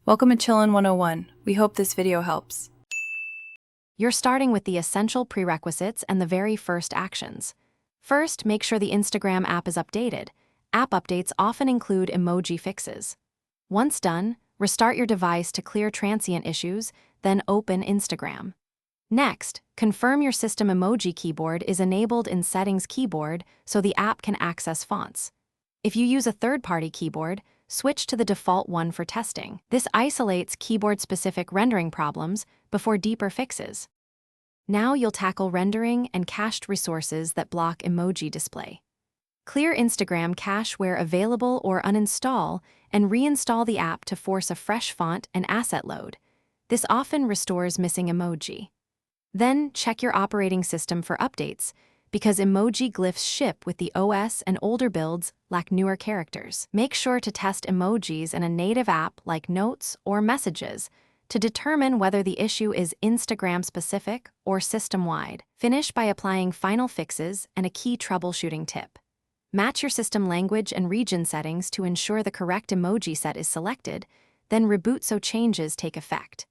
Welcome to Chillin' 101. We hope this video helps. You're starting with the essential prerequisites and the very first actions. First, make sure the Instagram app is updated. App updates often include emoji fixes. Once done, restart your device to clear transient issues, then open Instagram. Next, confirm your system emoji keyboard is enabled in Settings keyboard so the app can access fonts. If you use a third-party keyboard, switch to the default one for testing. This isolates keyboard-specific rendering problems before deeper fixes. Now you'll tackle rendering and cached resources that block emoji display. Clear Instagram cache where available or uninstall and reinstall the app to force a fresh font and asset load. This often restores missing emoji. Then check your operating system for updates, because emoji glyphs ship with the OS and older builds lack newer characters. Make sure to test emojis in a native app like Notes or Messages to determine whether the issue is Instagram-specific or system-wide. Finish by applying final fixes and a key troubleshooting tip. Match your system language and region settings to ensure the correct emoji set is selected, then reboot so changes take effect.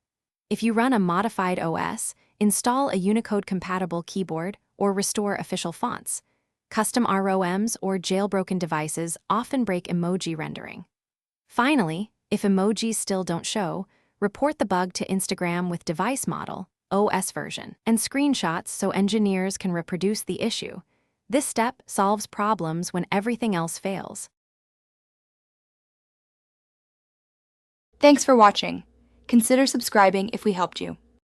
If you run a modified OS, install a Unicode-compatible keyboard or restore official fonts. Custom ROMs or jailbroken devices often break emoji rendering. Finally, if emojis still don't show, report the bug to Instagram with device model, OS version, and screenshots so engineers can reproduce the issue. This step solves problems when everything else fails. Thanks for watching. Consider subscribing if we helped you.